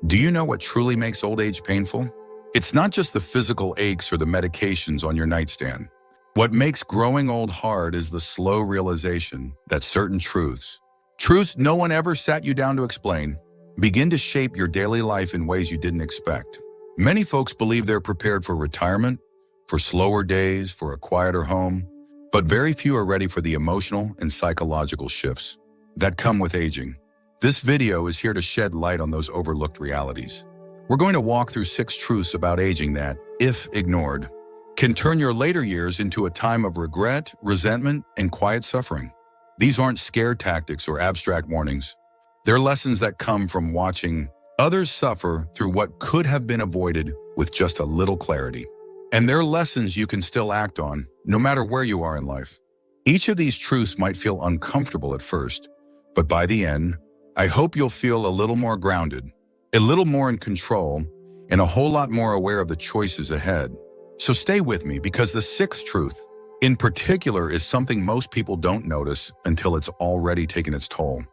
Do you know what truly makes old age painful? It's not just the physical aches or the medications on your nightstand. What makes growing old hard is the slow realization that certain truths no one ever sat you down to explain, begin to shape your daily life in ways you didn't expect. Many folks believe they're prepared for retirement, for slower days, for a quieter home, but very few are ready for the emotional and psychological shifts that come with aging. This video is here to shed light on those overlooked realities. We're going to walk through 6 truths about aging that, if ignored, can turn your later years into a time of regret, resentment, and quiet suffering. These aren't scare tactics or abstract warnings. They're lessons that come from watching others suffer through what could have been avoided with just a little clarity. And they're lessons you can still act on, no matter where you are in life. Each of these truths might feel uncomfortable at first, but by the end, I hope you'll feel a little more grounded, a little more in control, and a whole lot more aware of the choices ahead. So stay with me, because the 6th truth, in particular, is something most people don't notice until it's already taken its toll.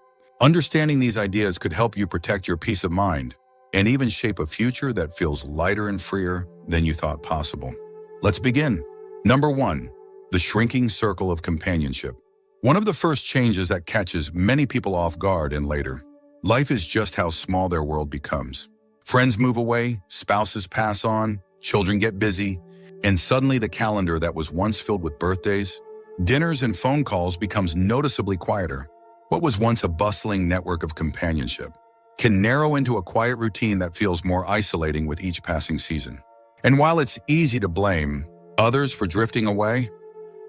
Understanding these ideas could help you protect your peace of mind and even shape a future that feels lighter and freer than you thought possible. Let's begin. Number 1, the shrinking circle of companionship. One of the first changes that catches many people off guard in later life is just how small their world becomes. Friends move away, spouses pass on, children get busy, and suddenly the calendar that was once filled with birthdays, dinners, and phone calls becomes noticeably quieter. What was once a bustling network of companionship can narrow into a quiet routine that feels more isolating with each passing season. And while it's easy to blame others for drifting away,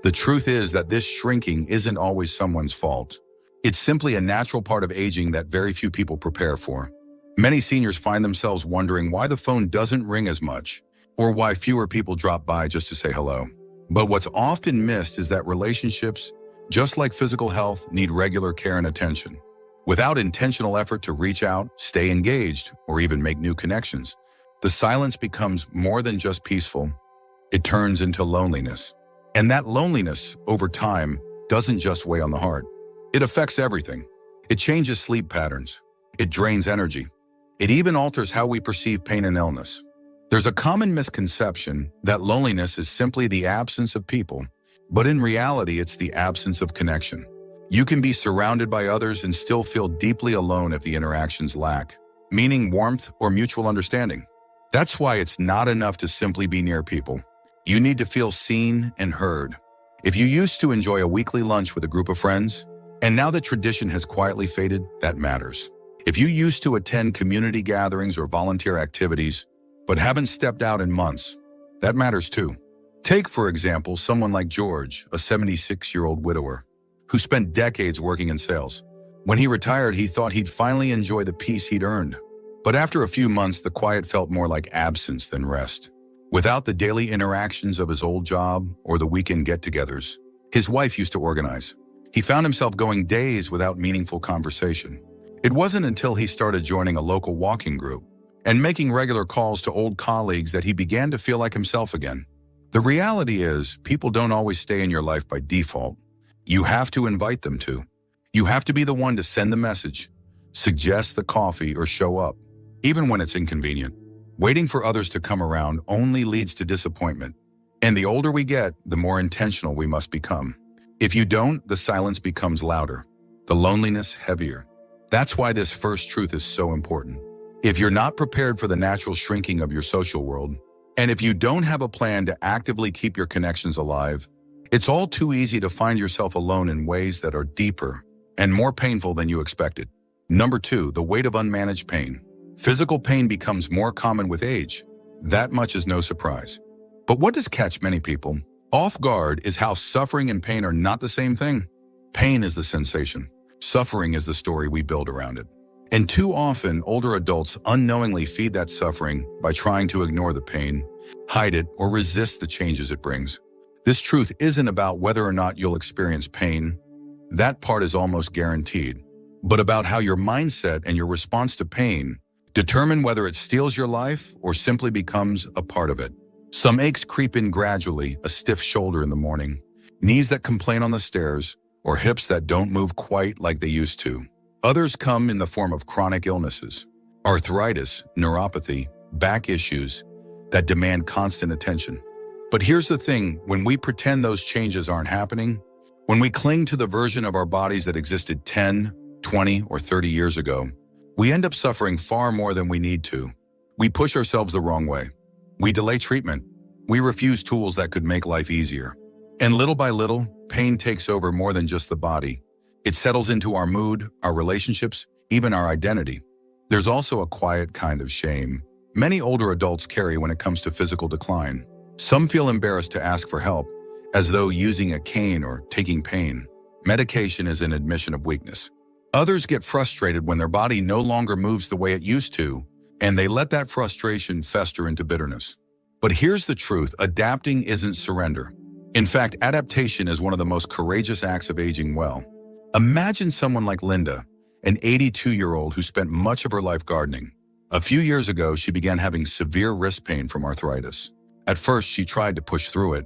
the truth is that this shrinking isn't always someone's fault. It's simply a natural part of aging that very few people prepare for. Many seniors find themselves wondering why the phone doesn't ring as much, or why fewer people drop by just to say hello. But what's often missed is that relationships, just like physical health, need regular care and attention. Without intentional effort to reach out, stay engaged, or even make new connections, the silence becomes more than just peaceful. It turns into loneliness. And that loneliness, over time, doesn't just weigh on the heart. It affects everything. It changes sleep patterns. It drains energy. It even alters how we perceive pain and illness. There's a common misconception that loneliness is simply the absence of people, but in reality, it's the absence of connection. You can be surrounded by others and still feel deeply alone if the interactions lack, meaning warmth or mutual understanding. That's why it's not enough to simply be near people. You need to feel seen and heard. If you used to enjoy a weekly lunch with a group of friends, and now the tradition has quietly faded, that matters. If you used to attend community gatherings or volunteer activities, but haven't stepped out in months, that matters too. Take, for example, someone like George, a 76-year-old widower, who spent decades working in sales. When he retired, he thought he'd finally enjoy the peace he'd earned. But after a few months, the quiet felt more like absence than rest. Without the daily interactions of his old job or the weekend get-togethers his wife used to organize, he found himself going days without meaningful conversation. It wasn't until he started joining a local walking group and making regular calls to old colleagues that he began to feel like himself again. The reality is, people don't always stay in your life by default. You have to invite them to. You have to be the one to send the message, suggest the coffee, or show up, even when it's inconvenient. Waiting for others to come around only leads to disappointment. And the older we get, the more intentional we must become. If you don't, the silence becomes louder, the loneliness heavier. That's why this first truth is so important. If you're not prepared for the natural shrinking of your social world, and if you don't have a plan to actively keep your connections alive, it's all too easy to find yourself alone in ways that are deeper and more painful than you expected. Number 2, the weight of unmanaged pain. Physical pain becomes more common with age. That much is no surprise. But what does catch many people off guard is how suffering and pain are not the same thing. Pain is the sensation. Suffering is the story we build around it. And too often, older adults unknowingly feed that suffering by trying to ignore the pain, hide it, or resist the changes it brings. This truth isn't about whether or not you'll experience pain. That part is almost guaranteed. But about how your mindset and your response to pain determine whether it steals your life or simply becomes a part of it. Some aches creep in gradually, a stiff shoulder in the morning, knees that complain on the stairs, or hips that don't move quite like they used to. Others come in the form of chronic illnesses, arthritis, neuropathy, back issues that demand constant attention. But here's the thing, when we pretend those changes aren't happening, when we cling to the version of our bodies that existed 10, 20, or 30 years ago, we end up suffering far more than we need to. We push ourselves the wrong way. We delay treatment. We refuse tools that could make life easier. And little by little, pain takes over more than just the body. It settles into our mood, our relationships, even our identity. There's also a quiet kind of shame many older adults carry when it comes to physical decline. Some feel embarrassed to ask for help, as though using a cane or taking pain medication is an admission of weakness. Others get frustrated when their body no longer moves the way it used to, and they let that frustration fester into bitterness. But here's the truth, adapting isn't surrender. In fact, adaptation is one of the most courageous acts of aging well. Imagine someone like Linda, an 82-year-old who spent much of her life gardening. A few years ago, she began having severe wrist pain from arthritis. At first, she tried to push through it,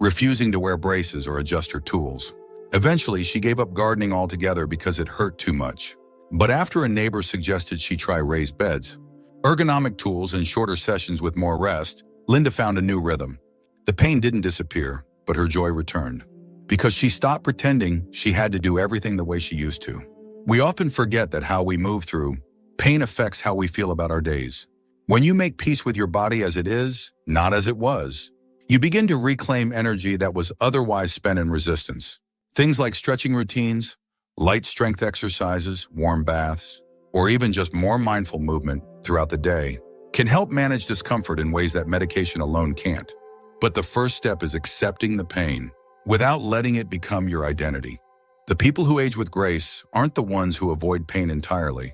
refusing to wear braces or adjust her tools. Eventually, she gave up gardening altogether because it hurt too much. But after a neighbor suggested she try raised beds, ergonomic tools, and shorter sessions with more rest, Linda found a new rhythm. The pain didn't disappear, but her joy returned. Because she stopped pretending she had to do everything the way she used to. We often forget that how we move through pain affects how we feel about our days. When you make peace with your body as it is, not as it was, you begin to reclaim energy that was otherwise spent in resistance. Things like stretching routines, light strength exercises, warm baths, or even just more mindful movement throughout the day can help manage discomfort in ways that medication alone can't. But the first step is accepting the pain without letting it become your identity. The people who age with grace aren't the ones who avoid pain entirely.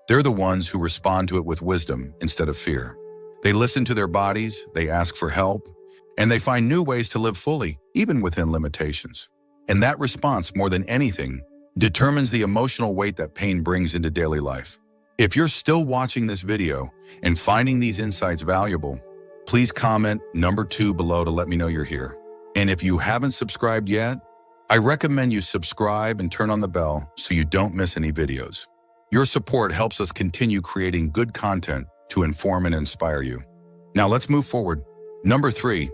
They're the ones who respond to it with wisdom instead of fear. They listen to their bodies, they ask for help, and they find new ways to live fully, even within limitations. And that response, more than anything, determines the emotional weight that pain brings into daily life. If you're still watching this video and finding these insights valuable, please comment number 2 below to let me know you're here. And if you haven't subscribed yet, I recommend you subscribe and turn on the bell so you don't miss any videos. Your support helps us continue creating good content to inform and inspire you. Now let's move forward. Number 3,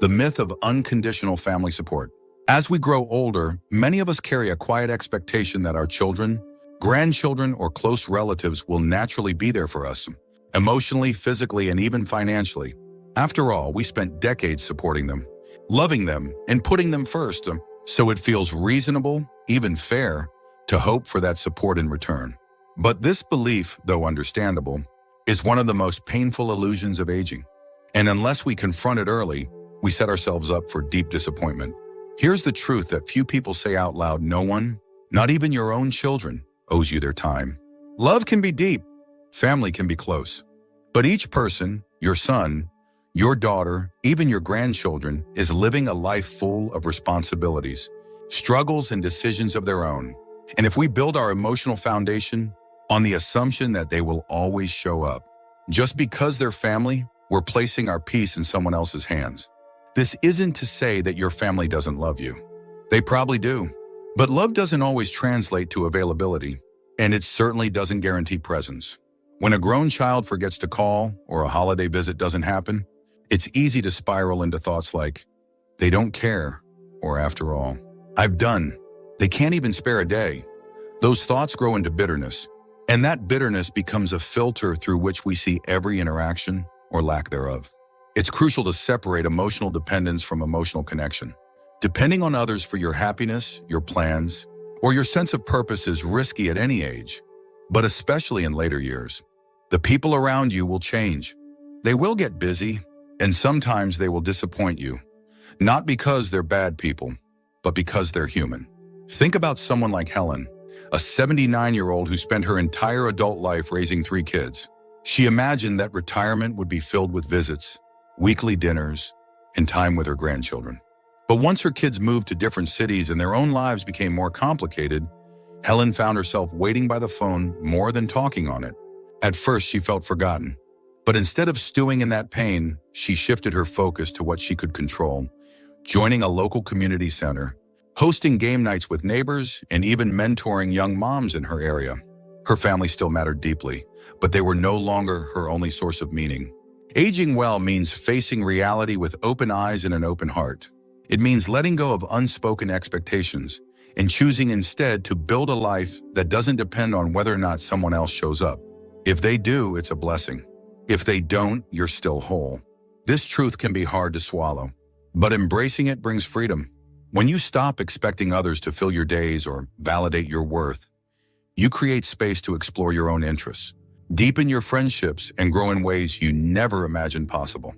the myth of unconditional family support. As we grow older, many of us carry a quiet expectation that our children, grandchildren, or close relatives will naturally be there for us, emotionally, physically, and even financially. After all, we spent decades supporting them, loving them, and putting them first, so it feels reasonable, even fair, to hope for that support in return. But this belief, though understandable, is one of the most painful illusions of aging. And unless we confront it early, we set ourselves up for deep disappointment. Here's the truth that few people say out loud: no one, not even your own children, owes you their time. Love can be deep, family can be close. But each person, your son, your daughter, even your grandchildren, is living a life full of responsibilities, struggles, and decisions of their own. And if we build our emotional foundation on the assumption that they will always show up, just because they're family, we're placing our peace in someone else's hands. This isn't to say that your family doesn't love you. They probably do. But love doesn't always translate to availability, and it certainly doesn't guarantee presence. When a grown child forgets to call or a holiday visit doesn't happen, it's easy to spiral into thoughts like, they don't care, or after all, I've done. They can't even spare a day. Those thoughts grow into bitterness, and that bitterness becomes a filter through which we see every interaction or lack thereof. It's crucial to separate emotional dependence from emotional connection. Depending on others for your happiness, your plans, or your sense of purpose is risky at any age, but especially in later years. The people around you will change. They will get busy, and sometimes they will disappoint you, not because they're bad people, but because they're human. Think about someone like Helen, a 79-year-old who spent her entire adult life raising 3 kids. She imagined that retirement would be filled with visits, weekly dinners, and time with her grandchildren. But once her kids moved to different cities and their own lives became more complicated, Helen found herself waiting by the phone more than talking on it. At first, she felt forgotten. But instead of stewing in that pain, she shifted her focus to what she could control, joining a local community center, hosting game nights with neighbors, and even mentoring young moms in her area. Her family still mattered deeply, but they were no longer her only source of meaning. Aging well means facing reality with open eyes and an open heart. It means letting go of unspoken expectations and choosing instead to build a life that doesn't depend on whether or not someone else shows up. If they do, it's a blessing. If they don't, you're still whole. This truth can be hard to swallow, but embracing it brings freedom. When you stop expecting others to fill your days or validate your worth, you create space to explore your own interests, deepen your friendships, and grow in ways you never imagined possible.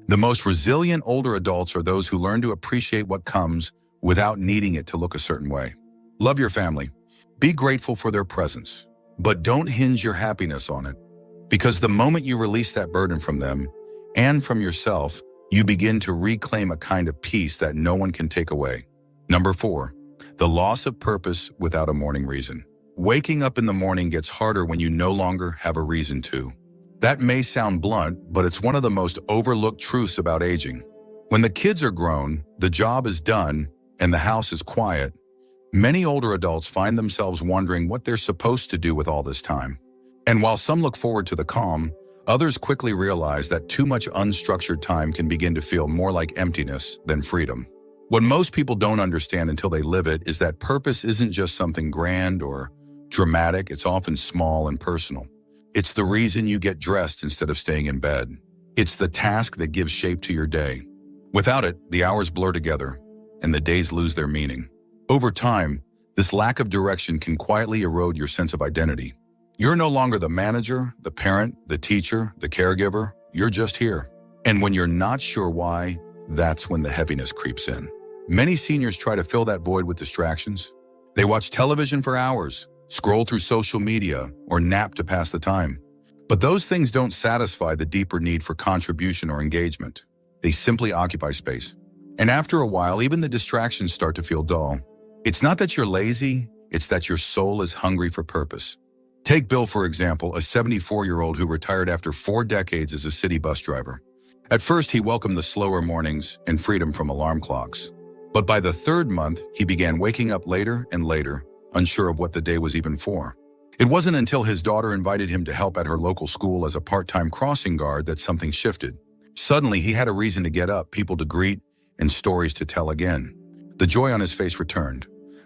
The most resilient older adults are those who learn to appreciate what comes without needing it to look a certain way. Love your family. Be grateful for their presence, but don't hinge your happiness on it. Because the moment you release that burden from them and from yourself, you begin to reclaim a kind of peace that no one can take away. Number 4, the loss of purpose without a morning reason. Waking up in the morning gets harder when you no longer have a reason to. That may sound blunt, but it's one of the most overlooked truths about aging. When the kids are grown, the job is done, and the house is quiet, many older adults find themselves wondering what they're supposed to do with all this time. And while some look forward to the calm, others quickly realize that too much unstructured time can begin to feel more like emptiness than freedom. What most people don't understand until they live it is that purpose isn't just something grand or dramatic, it's often small and personal. It's the reason you get dressed instead of staying in bed. It's the task that gives shape to your day. Without it, the hours blur together, and the days lose their meaning. Over time, this lack of direction can quietly erode your sense of identity. You're no longer the manager, the parent, the teacher, the caregiver. You're just here. And when you're not sure why, that's when the heaviness creeps in. Many seniors try to fill that void with distractions. They watch television for hours, scroll through social media, or nap to pass the time. But those things don't satisfy the deeper need for contribution or engagement. They simply occupy space. And after a while, even the distractions start to feel dull. It's not that you're lazy, it's that your soul is hungry for purpose. Take Bill, for example, a 74-year-old who retired after 4 decades as a city bus driver. At first, he welcomed the slower mornings and freedom from alarm clocks. But by the 3rd month, he began waking up later and later, unsure of what the day was even for. It wasn't until his daughter invited him to help at her local school as a part-time crossing guard that something shifted. Suddenly, he had a reason to get up, people to greet, and stories to tell again. The joy on his face returned,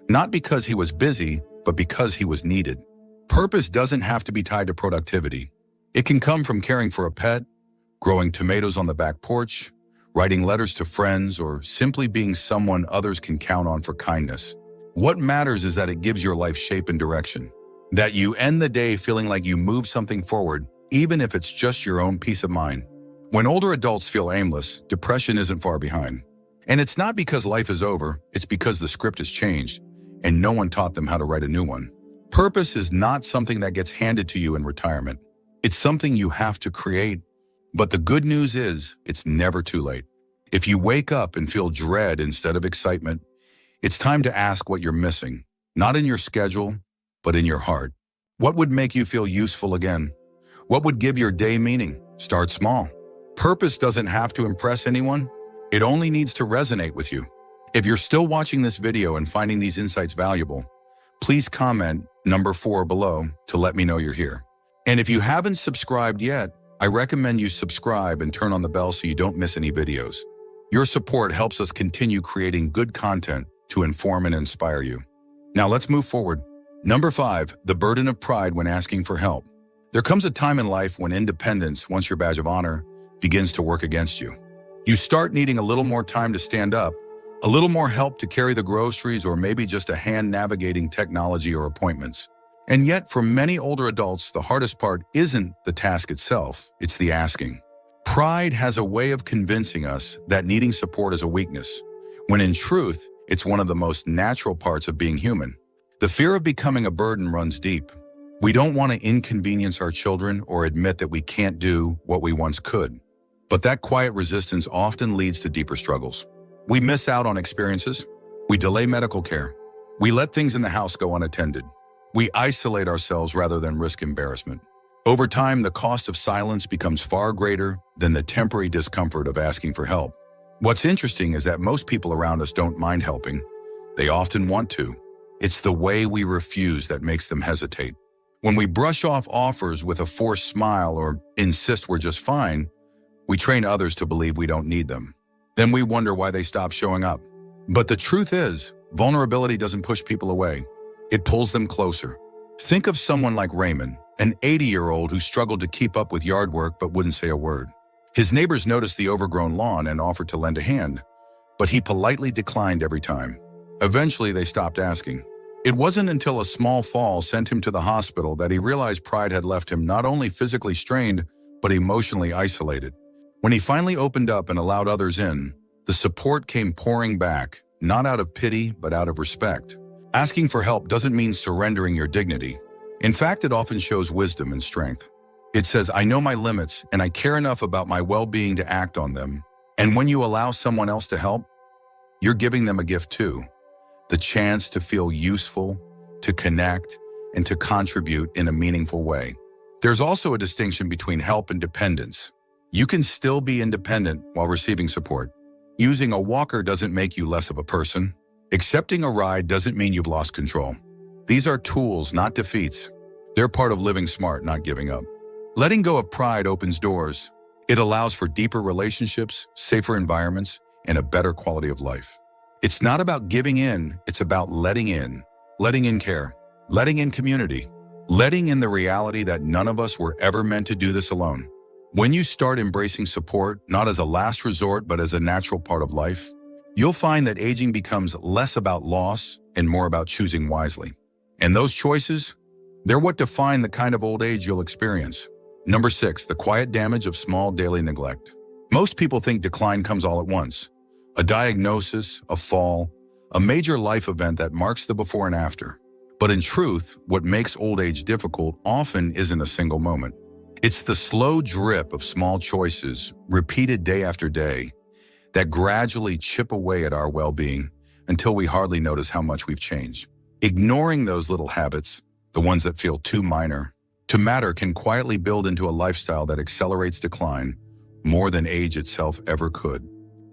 not because he was busy, but because he was needed. Purpose doesn't have to be tied to productivity. It can come from caring for a pet, growing tomatoes on the back porch, writing letters to friends, or simply being someone others can count on for kindness. What matters is that it gives your life shape and direction, that you end the day feeling like you moved something forward, even if it's just your own peace of mind. When older adults feel aimless, depression isn't far behind. And it's not because life is over, it's because the script has changed, and no one taught them how to write a new one. Purpose is not something that gets handed to you in retirement. It's something you have to create. But the good news is, it's never too late. If you wake up and feel dread instead of excitement, it's time to ask what you're missing, not in your schedule, but in your heart. What would make you feel useful again? What would give your day meaning? Start small. Purpose doesn't have to impress anyone. It only needs to resonate with you. If you're still watching this video and finding these insights valuable, please comment number 4 below to let me know you're here. And if you haven't subscribed yet, I recommend you subscribe and turn on the bell so you don't miss any videos. Your support helps us continue creating good content to inform and inspire you. Now let's move forward. Number 5, the burden of pride when asking for help. There comes a time in life when independence, once your badge of honor, begins to work against you. You start needing a little more time to stand up, a little more help to carry the groceries, or maybe just a hand navigating technology or appointments. And yet, for many older adults, the hardest part isn't the task itself, it's the asking. Pride has a way of convincing us that needing support is a weakness, when in truth, it's one of the most natural parts of being human. The fear of becoming a burden runs deep. We don't want to inconvenience our children or admit that we can't do what we once could. But that quiet resistance often leads to deeper struggles. We miss out on experiences. We delay medical care. We let things in the house go unattended. We isolate ourselves rather than risk embarrassment. Over time, the cost of silence becomes far greater than the temporary discomfort of asking for help. What's interesting is that most people around us don't mind helping. They often want to. It's the way we refuse that makes them hesitate. When we brush off offers with a forced smile or insist we're just fine, we train others to believe we don't need them. Then we wonder why they stop showing up. But the truth is, vulnerability doesn't push people away. It pulls them closer. Think of someone like Raymond, an 80-year-old who struggled to keep up with yard work but wouldn't say a word. His neighbors noticed the overgrown lawn and offered to lend a hand, but he politely declined every time. Eventually, they stopped asking. It wasn't until a small fall sent him to the hospital that he realized pride had left him not only physically strained, but emotionally isolated. When he finally opened up and allowed others in, the support came pouring back, not out of pity, but out of respect. Asking for help doesn't mean surrendering your dignity. In fact, it often shows wisdom and strength. It says, I know my limits and I care enough about my well-being to act on them. And when you allow someone else to help, you're giving them a gift too. The chance to feel useful, to connect, and to contribute in a meaningful way. There's also a distinction between help and dependence. You can still be independent while receiving support. Using a walker doesn't make you less of a person. Accepting a ride doesn't mean you've lost control. These are tools, not defeats. They're part of living smart, not giving up. Letting go of pride opens doors. It allows for deeper relationships, safer environments, and a better quality of life. It's not about giving in, it's about letting in care, letting in community, letting in the reality that none of us were ever meant to do this alone. When you start embracing support, not as a last resort, but as a natural part of life, you'll find that aging becomes less about loss and more about choosing wisely. And those choices, they're what define the kind of old age you'll experience. Number 6, the quiet damage of small daily neglect. Most people think decline comes all at once. A diagnosis, a fall, a major life event that marks the before and after. But in truth, what makes old age difficult often isn't a single moment. It's the slow drip of small choices, repeated day after day, that gradually chip away at our well-being until we hardly notice how much we've changed. Ignoring those little habits, the ones that feel too minor to matter, can quietly build into a lifestyle that accelerates decline more than age itself ever could.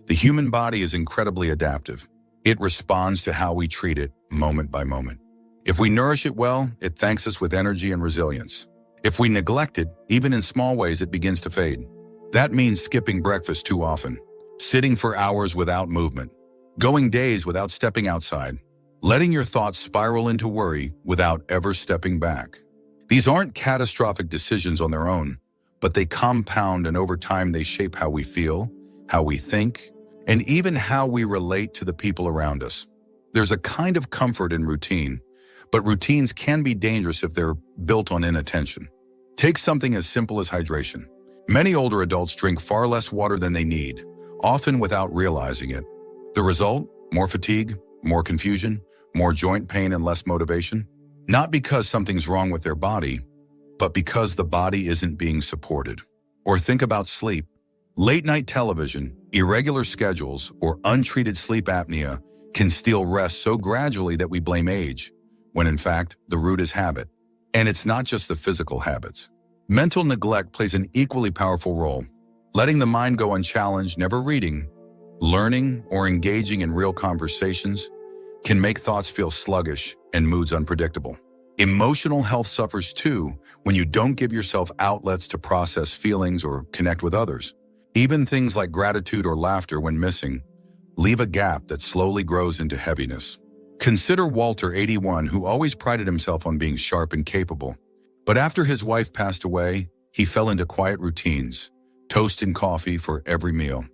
The human body is incredibly adaptive. It responds to how we treat it moment by moment. If we nourish it well, it thanks us with energy and resilience. If we neglect it, even in small ways, it begins to fade. That means skipping breakfast too often, sitting for hours without movement, going days without stepping outside, letting your thoughts spiral into worry without ever stepping back. These aren't catastrophic decisions on their own, but they compound, and over time they shape how we feel, how we think, and even how we relate to the people around us. There's a kind of comfort in routine, but routines can be dangerous if they're built on inattention. Take something as simple as hydration. Many older adults drink far less water than they need, often without realizing it. The result? More fatigue, more confusion, more joint pain, and less motivation. Not because something's wrong with their body, but because the body isn't being supported. Or think about sleep. Late-night television, irregular schedules, or untreated sleep apnea can steal rest so gradually that we blame age, when in fact, the root is habit. And it's not just the physical habits. Mental neglect plays an equally powerful role. Letting the mind go unchallenged, never reading, learning, or engaging in real conversations can make thoughts feel sluggish and moods unpredictable. Emotional health suffers too when you don't give yourself outlets to process feelings or connect with others. Even things like gratitude or laughter, when missing, leave a gap that slowly grows into heaviness. Consider Walter, 81, who always prided himself on being sharp and capable. But after his wife passed away, he fell into quiet routines, toast and coffee for every meal,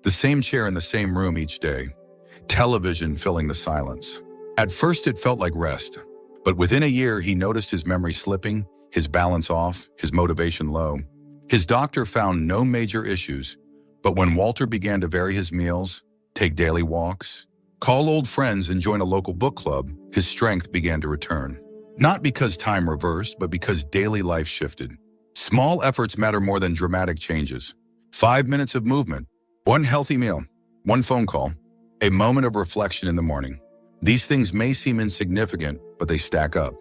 the same chair in the same room each day, television filling the silence. At first it felt like rest, but within a year he noticed his memory slipping, his balance off, his motivation low. His doctor found no major issues, but when Walter began to vary his meals, take daily walks, call old friends, and join a local book club, his strength began to return. Not because time reversed, but because daily life shifted. Small efforts matter more than dramatic changes. 5 minutes of movement, one healthy meal, one phone call, a moment of reflection in the morning. These things may seem insignificant, but they stack up.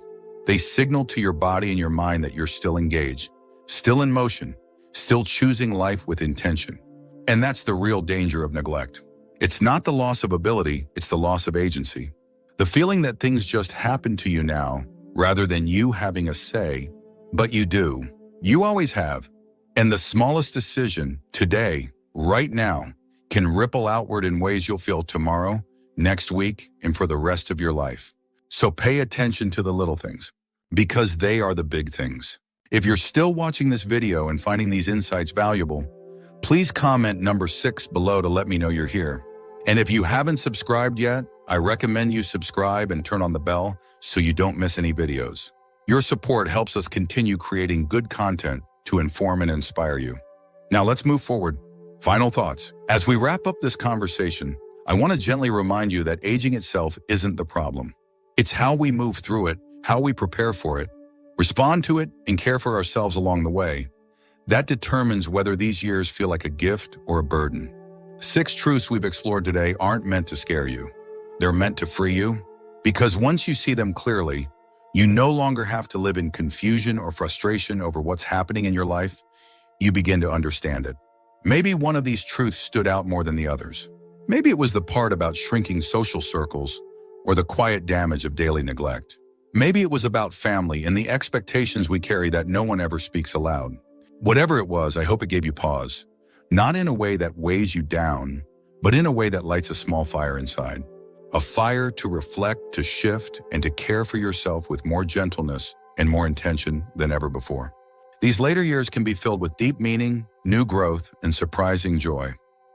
They signal to your body and your mind that you're still engaged, still in motion, still choosing life with intention. And that's the real danger of neglect. It's not the loss of ability, it's the loss of agency. The feeling that things just happen to you now, rather than you having a say, but you do. You always have. And the smallest decision today, right now, can ripple outward in ways you'll feel tomorrow, next week, and for the rest of your life. So pay attention to the little things, because they are the big things. If you're still watching this video and finding these insights valuable, please comment number 6 below to let me know you're here. And if you haven't subscribed yet, I recommend you subscribe and turn on the bell so you don't miss any videos. Your support helps us continue creating good content to inform and inspire you. Now let's move forward. Final thoughts. As we wrap up this conversation, I want to gently remind you that aging itself isn't the problem. It's how we move through it, how we prepare for it, respond to it, and care for ourselves along the way. That determines whether these years feel like a gift or a burden. 6 truths we've explored today aren't meant to scare you. They're meant to free you, because once you see them clearly, you no longer have to live in confusion or frustration over what's happening in your life. You begin to understand it. Maybe one of these truths stood out more than the others. Maybe it was the part about shrinking social circles or the quiet damage of daily neglect. Maybe it was about family and the expectations we carry that no one ever speaks aloud. Whatever it was, I hope it gave you pause. Not in a way that weighs you down, but in a way that lights a small fire inside. A fire to reflect, to shift, and to care for yourself with more gentleness and more intention than ever before. These later years can be filled with deep meaning, new growth, and surprising joy.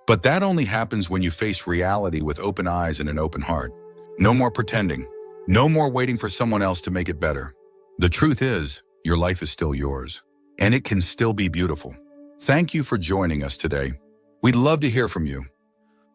But that only happens when you face reality with open eyes and an open heart. No more pretending. No more waiting for someone else to make it better. The truth is, your life is still yours, and it can still be beautiful. Thank you for joining us today. We'd love to hear from you.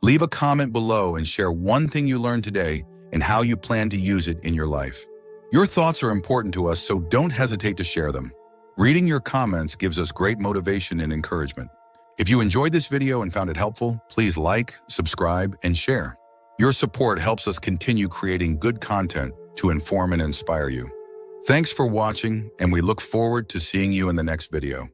Leave a comment below and share one thing you learned today and how you plan to use it in your life. Your thoughts are important to us, so don't hesitate to share them. Reading your comments gives us great motivation and encouragement. If you enjoyed this video and found it helpful, please like, subscribe, and share. Your support helps us continue creating good content to inform and inspire you. Thanks for watching, and we look forward to seeing you in the next video.